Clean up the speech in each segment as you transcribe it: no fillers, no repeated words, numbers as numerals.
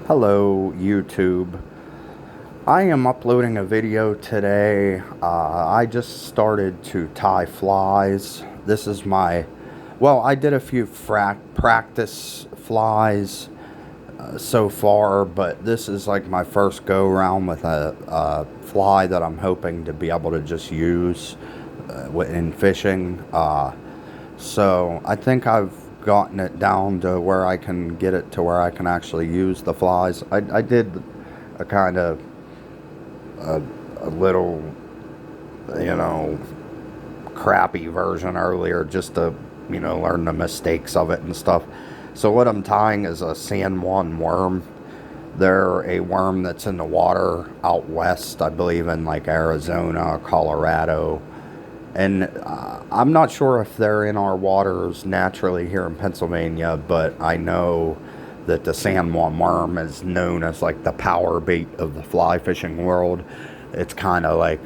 Hello, YouTube. I am uploading a video today. I just started to tie flies. This is I did a few practice flies so far, but this is like my first go around with a fly that I'm hoping to be able to just use in fishing. So I think I've gotten it down to where I can get it to where I can actually use the flies. I did a kind of a little, you know, crappy version earlier just to, learn the mistakes of it and stuff. So what I'm tying is a juan worm. They're a worm that's in the water out west, I believe in like Arizona, Colorado. And I'm not sure if they're in our waters naturally here in Pennsylvania, but I know that the San Juan worm is known as like the power bait of the fly fishing world. It's kind of like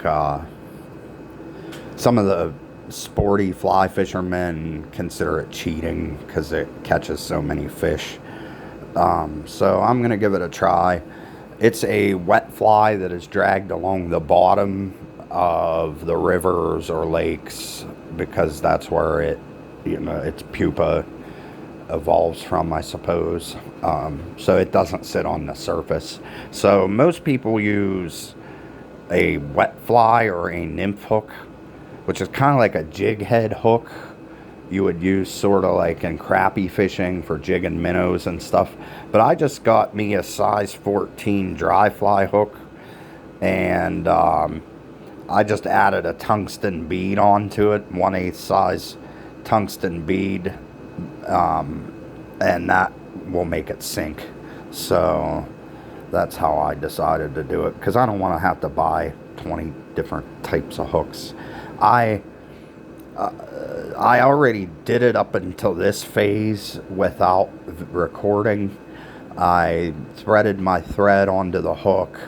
some of the sporty fly fishermen consider it cheating because it catches so many fish. So I'm going to give it a try. It's a wet fly that is dragged along the bottom of the rivers or lakes because that's where its pupa evolves from, I suppose. So it doesn't sit on the surface. So most people use a wet fly or a nymph hook, which is kind of like a jig head hook you would use sort of like in crappie fishing for jigging minnows and stuff. But I just got me a size 14 dry fly hook, and I just added a tungsten bead onto it, 1/8 size tungsten bead, and that will make it sink. So that's how I decided to do it, because I don't want to have to buy 20 different types of hooks. I already did it up until this phase without recording. I threaded my thread onto the hook.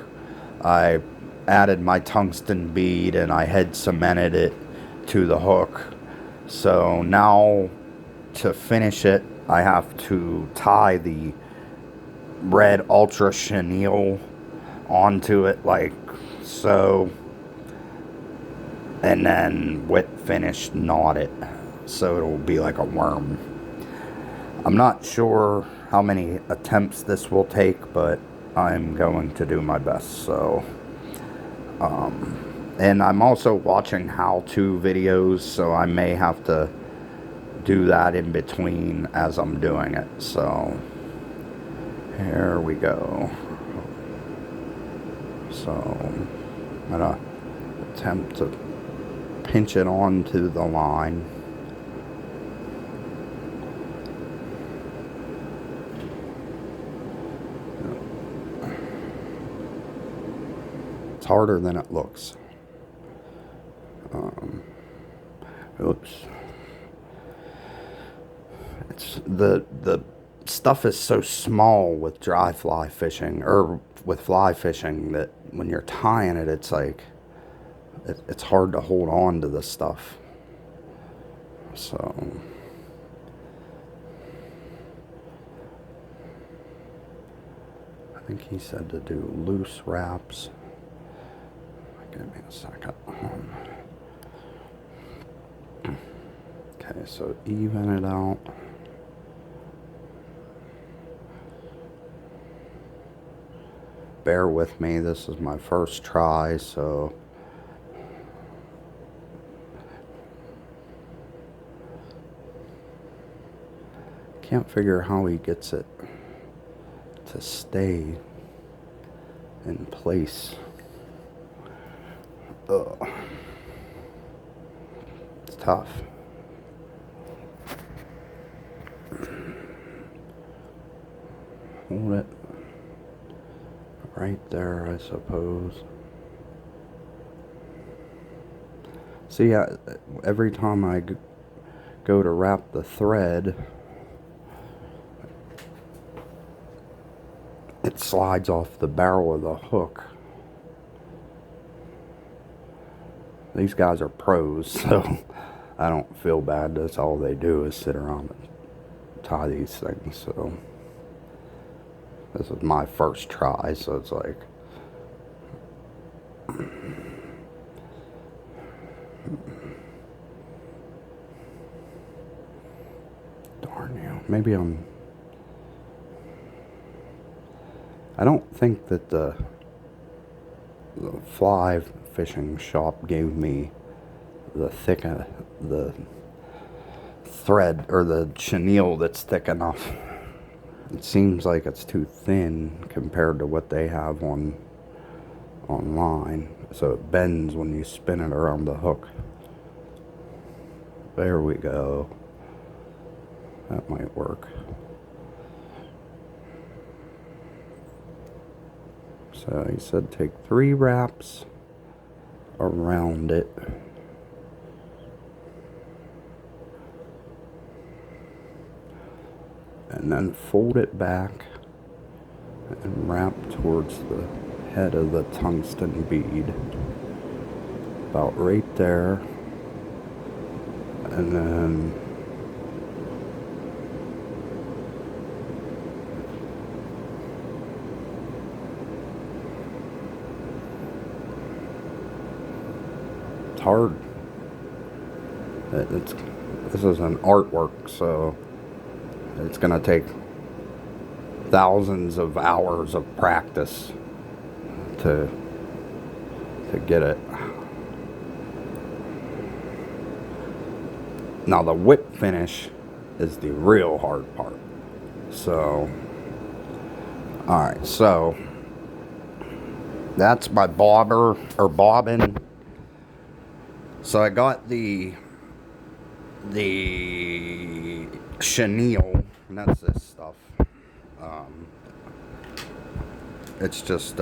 I added my tungsten bead and I head cemented it to the hook. So now to finish it, I have to tie the red ultra chenille onto it like so, and then with finish knot it so it'll be like a worm. I'm not sure how many attempts this will take, but I'm going to do my best. So and I'm also watching how-to videos, so I may have to do that in between as I'm doing it. So here we go. So I'm gonna attempt to pinch it onto the line. It's harder than it looks. Oops. It's the stuff is so small with dry fly fishing, or with fly fishing, that when you're tying it, it's like it's hard to hold on to the stuff. So I think he said to do loose wraps. Give me a second. Okay, so even it out. Bear with me, this is my first try, so can't figure how he gets it to stay in place. Ugh. It's tough. Hold it right there, I suppose. See, every time I go to wrap the thread, it slides off the barrel of the hook. These guys are pros, so I don't feel bad. That's all they do is sit around and tie these things. So This is my first try, so it's like, darn you. Maybe I don't think that the fly fishing shop gave me the the thread or the chenille that's thick enough. It seems like it's too thin compared to what they have online, so it bends when you spin it around the hook. There we go. That might work. So he said take 3 wraps around it. And then fold it back and wrap towards the head of the tungsten bead. About right there. And then it's hard. This is an artwork, so it's gonna take thousands of hours of practice to get it. Now the whip finish is the real hard part. So, alright, so that's my bobber or bobbin. So I got the chenille, and that's this stuff. It's just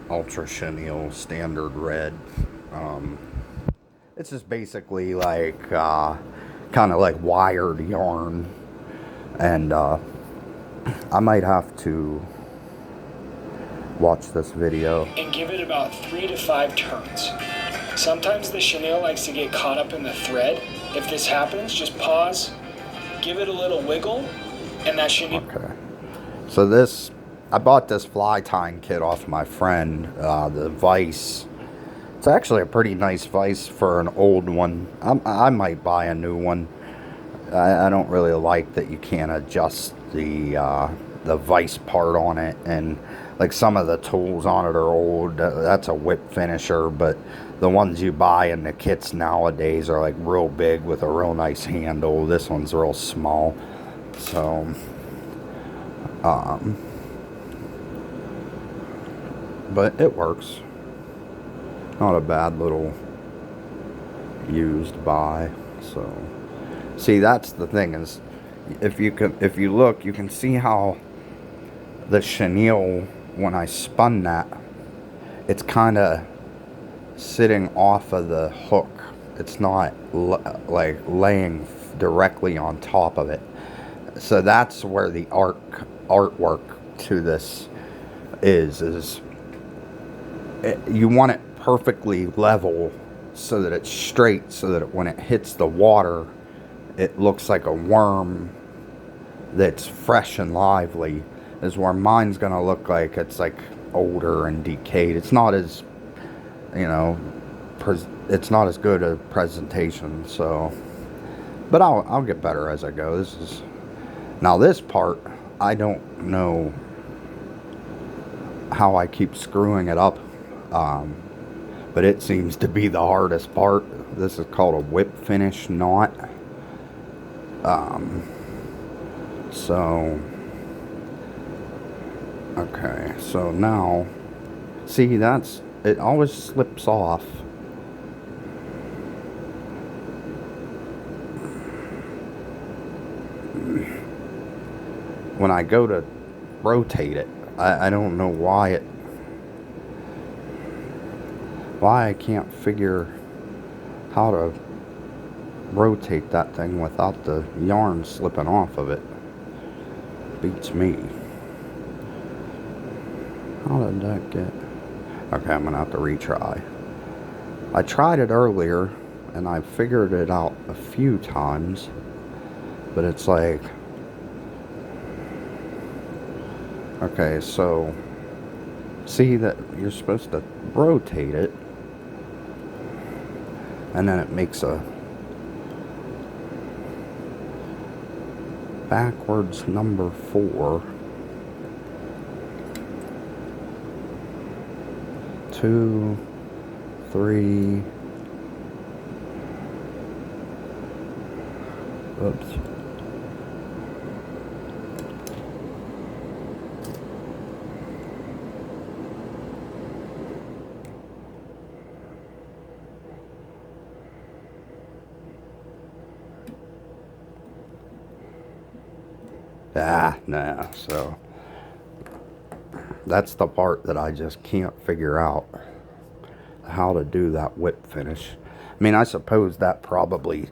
ultra chenille, standard red. It's just basically like kind of like wired yarn, and I might have to watch this video and give it about 3 to 5 turns. Sometimes the chenille likes to get caught up in the thread. If this happens, just pause, give it a little wiggle, and that chenille. Okay. So this, I bought this fly tying kit off my friend, the vise. It's actually a pretty nice vise for an old one. I might buy a new one. I don't really like that you can't adjust the vise part on it, and like some of the tools on it are old. That's a whip finisher, but the ones you buy in the kits nowadays are like real big with a real nice handle. This one's real small, so but it works. Not a bad little used buy. So see, that's the thing, is if you look, you can see how the chenille, when I spun that, it's kind of sitting off of the hook. It's not like laying directly on top of it. So that's where the artwork to this is you want it perfectly level so that it's straight, so that when it hits the water, it looks like a worm that's fresh and lively. Is where mine's gonna look like it's like older and decayed. It's not as, you know, it's not as good a presentation. So, but I'll get better as I go. Now this part, I don't know how I keep screwing it up, but it seems to be the hardest part. This is called a whip finish knot. So okay, so now see, that's it, always slips off. When I go to rotate it, I don't know why I can't figure how to rotate that thing without the yarn slipping off of it. Beats me. How did that get? Okay, I'm gonna have to retry. I tried it earlier and I figured it out a few times, but it's like Okay, so see that you're supposed to rotate it, and then it makes a backwards number 4. 2, 3. Oops. Nah, so that's the part that I just can't figure out, how to do that whip finish. I mean, I suppose that probably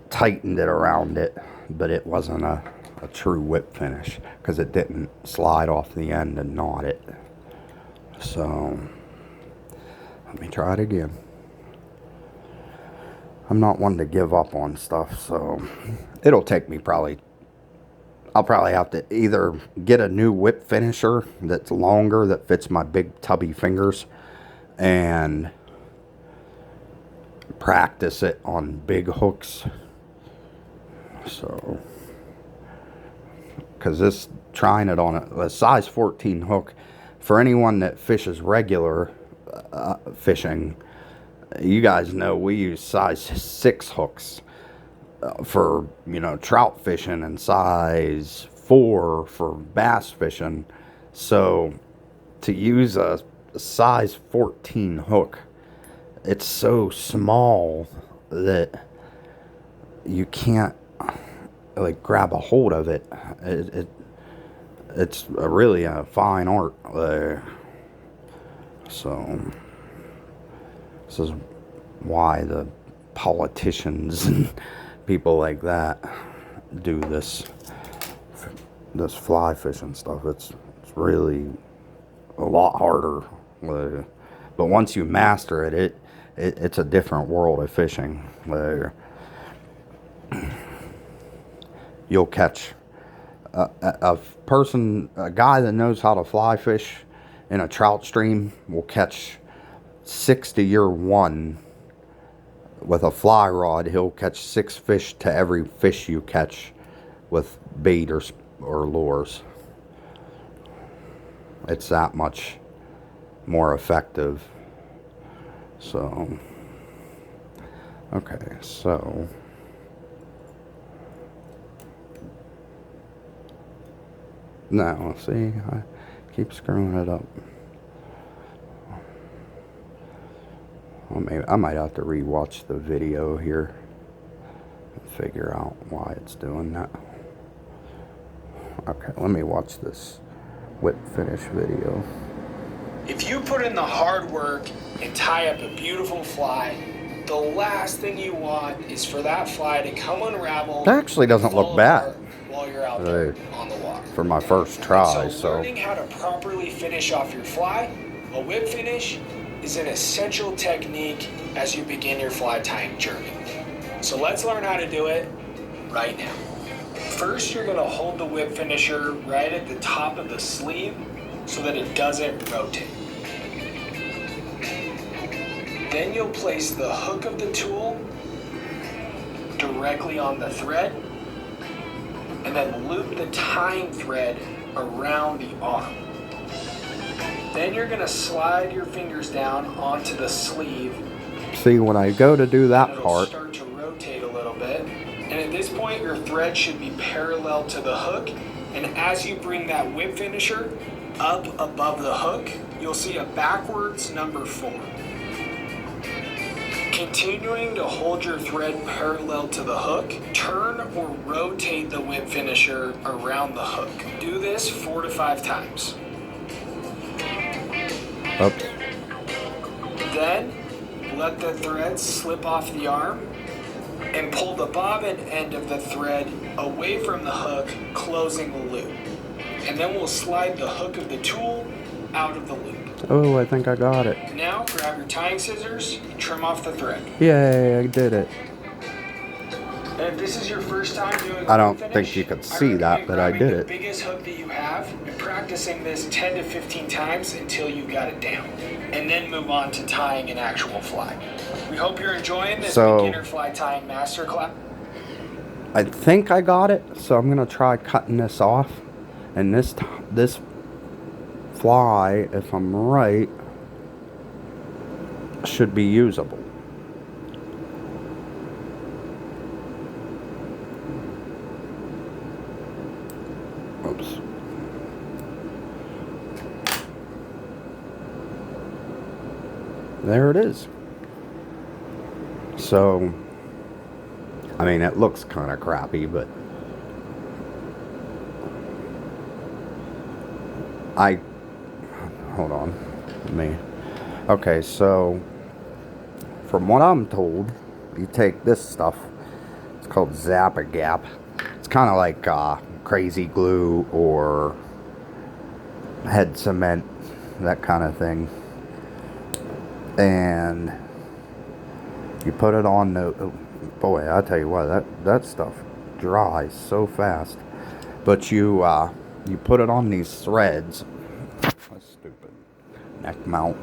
tightened it around it, but it wasn't a true whip finish because it didn't slide off the end and knot it. So let me try it again. I'm not one to give up on stuff, so it'll take me I'll probably have to either get a new whip finisher that's longer, that fits my big tubby fingers, and practice it on big hooks. So, because trying it on a size 14 hook, for anyone that fishes regular fishing, you guys know we use size 6 hooks for, trout fishing, and size 4 for bass fishing. So to use a size 14 hook, it's so small that you can't like grab a hold of it. It's really a fine art there. So this is why the politicians and people like that do this fly fishing stuff. It's really a lot harder. But once you master it, it's a different world of fishing. You'll catch a guy that knows how to fly fish in a trout stream will catch 6 to year 1 with a fly rod. He'll catch 6 fish to every fish you catch with bait or lures. It's that much more effective. So, okay, so now, see, I keep screwing it up. Well, I might have to rewatch the video here and figure out why it's doing that. Okay, let me watch this whip finish video. If you put in the hard work and tie up a beautiful fly, the last thing you want is for that fly to come unravel. That actually doesn't look bad while you're out there on the water. For my first try. So learning how to properly finish off your fly, a whip finish, is an essential technique as you begin your fly tying journey. So let's learn how to do it right now. First, you're going to hold the whip finisher right at the top of the sleeve so that it doesn't rotate. Then you'll place the hook of the tool directly on the thread, and then loop the tying thread around the arm. Then you're going to slide your fingers down onto the sleeve. See, when I go to do that part, start to rotate a little bit, and at this point your thread should be parallel to the hook, and as you bring that whip finisher up above the hook, you'll see a backwards number 4. Continuing to hold your thread parallel to the hook, turn or rotate the whip finisher around the hook. Do this 4 to 5 times. Oops. Then, let the thread slip off the arm and pull the bobbin end of the thread away from the hook, closing the loop. And then we'll slide the hook of the tool out of the loop. Oh, I think I got it. Now, grab your tying scissors, trim off the thread. Yay, I did it. And if this is your first time doing I don't finish, think you could see that, but I did the it. biggest hook that you have and practicing this 10 to 15 times until you got it down. And then move on to tying an actual fly. We hope you're enjoying this beginner fly tying masterclass. I think I got it, so I'm gonna try cutting this off. And this fly, if I'm right, should be usable. Oops. There it is. So, I mean, it looks kind of crappy, but hold on, okay, so from what I'm told, you take this stuff, it's called Zap-A-Gap. It's kind of like crazy glue or head cement, that kind of thing, and you put it on the, boy, I tell you what, that stuff dries so fast, but you put it on these threads. That's stupid. Neck mount.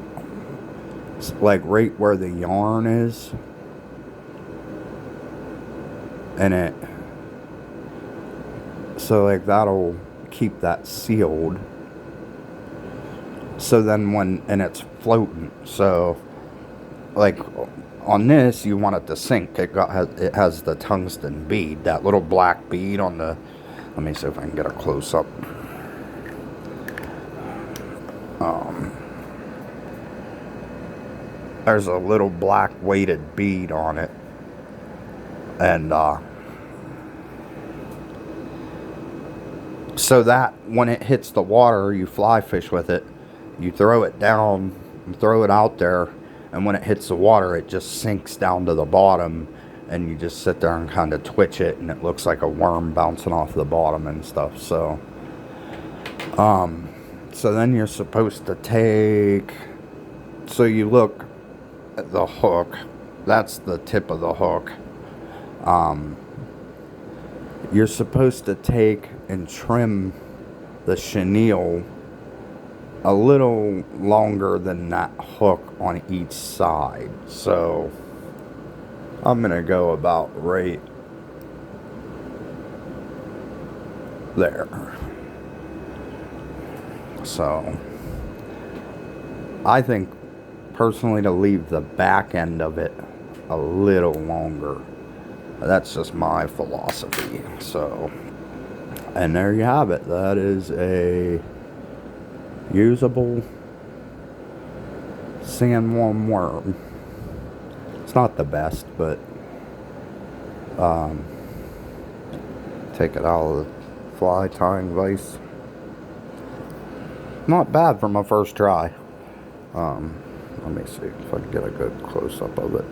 It's like right where the yarn is. And so like that'll keep that sealed. So then and it's floating. So like on this, you want it to sink. It has the tungsten bead, that little black bead on the, let me see if I can get a close up. There's a little black weighted bead on it, and so that when it hits the water, you fly fish with it, you throw it down, you throw it out there, and when it hits the water, it just sinks down to the bottom, and you just sit there and kind of twitch it, and it looks like a worm bouncing off the bottom and stuff. So so then you're supposed to take, so you look at the hook, that's the tip of the hook. You're supposed to take and trim the chenille a little longer than that hook on each side. So I'm gonna go about right there. So I think personally to leave the back end of it a little longer. That's just my philosophy. So, and there you have it. That is a usable sandworm worm. It's not the best, but take it out of the fly tying vise. Not bad for my first try. Let me see if I can get a good close-up of it.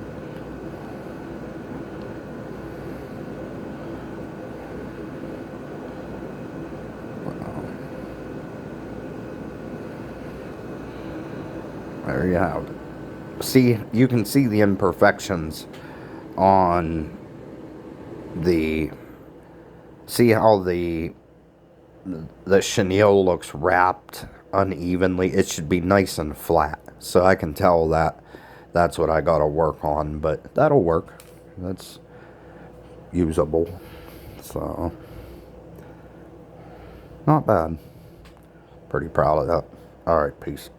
There you have it. See, you can see the imperfections on the, see how the chenille looks wrapped unevenly. It should be nice and flat. So I can tell that's what I gotta work on, but that'll work. That's usable. So not bad. Pretty proud of that. Alright, peace.